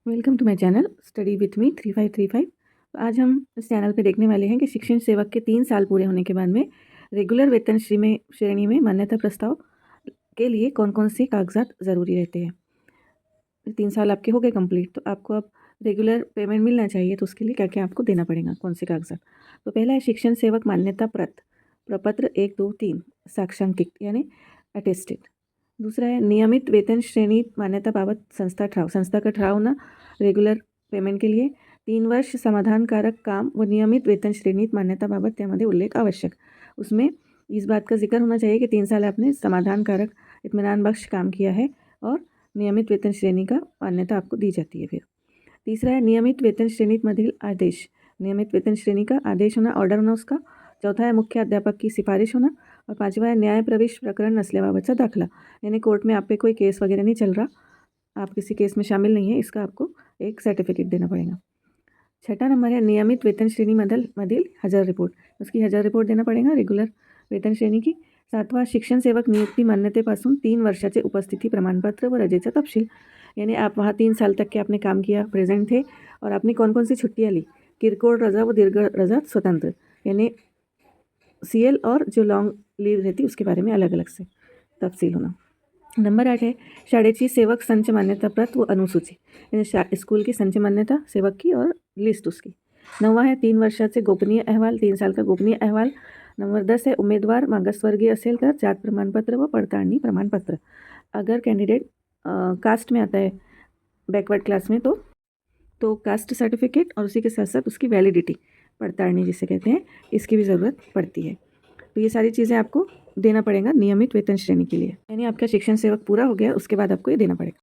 Welcome to my channel study with me 3535। तो आज हम इस चैनल पे देखने वाले हैं कि शिक्षण सेवक के 3 साल पूरे होने के बाद में रेगुलर वेतन श्रेणी में मान्यता प्रस्ताव के लिए कौन कौन से कागजात ज़रूरी रहते हैं। 3 साल आपके हो गए कंप्लीट, तो आपको अब रेगुलर पेमेंट मिलना चाहिए, तो उसके लिए क्या क्या आपको देना पड़ेगा, कौन से कागजात। तो पहला है शिक्षण सेवक मान्यता प्रपत्र 1, 2, 3 साक्षांकित यानी अटेस्टेड। दूसरा है नियमित वेतन श्रेणी मान्यता बाबत संस्था का ठराव होना रेगुलर पेमेंट के लिए। 3 वर्ष समाधानकारक काम व नियमित वेतन श्रेणीत मान्यता बाबत त्यामध्ये उल्लेख आवश्यक। उसमें इस बात का जिक्र होना चाहिए कि 3 साल आपने समाधानकारक इत्मीनान बख्श काम किया है और नियमित वेतन श्रेणी का मान्यता आपको दी जाती है। फिर तीसरा है नियमित वेतन श्रेणीमधील आदेश, नियमित वेतन श्रेणी का आदेश होना, ऑर्डर होना उसका। चौथा है मुख्य अध्यापक की सिफारिश होना। और पांचवा है न्याय प्रवेश प्रकरण नसल्याबाबतचा दाखला, यानी कोर्ट में आप पे कोई केस वगैरह नहीं चल रहा, आप किसी केस में शामिल नहीं है, इसका आपको एक सर्टिफिकेट देना पड़ेगा। छठा नंबर है नियमित वेतन श्रेणी मधील हजर रिपोर्ट, उसकी हजर रिपोर्ट देना पड़ेगा रेगुलर वेतन श्रेणी की। सातवा शिक्षण सेवक नियुक्ती मान्यतेपासून 3 वर्षाचे उपस्थिती प्रमाणपत्र व रजेचा तपशील, यानी आप वहाँ 3 साल तक के आपने काम किया, प्रेजेंट थे, और आपने कौन कौन सी छुट्टियाँ ली, किरकोळ रजा व दीर्घ रजा स्वतंत्र, यानी CL और जो लॉन्ग लीव रहती उसके बारे में अलग अलग से तफसील होना। नंबर 8 है शाळेची सेवक संच मान्यता प्रत व अनुसूची, यानी स्कूल की संच मान्यता सेवक की और लिस्ट उसकी। 9वां है 3 वर्षाचे गोपनीय अहवाल, 3 साल का गोपनीय अहवाल। नंबर 10 है उमेदवार मागासवर्गीय असेल तर जात प्रमाणपत्र व पडताळणी प्रमाणपत्र, अगर कैंडिडेट कास्ट में आता है, बैकवर्ड क्लास में, तो कास्ट सर्टिफिकेट और उसी के साथ साथ उसकी वैलिडिटी, पड़ताड़नी जिसे कहते हैं, इसकी भी ज़रूरत पड़ती है। तो ये सारी चीज़ें आपको देना पड़ेगा नियमित वेतन श्रेणी के लिए, यानी आपका शिक्षण सेवक पूरा हो गया उसके बाद आपको ये देना पड़ेगा।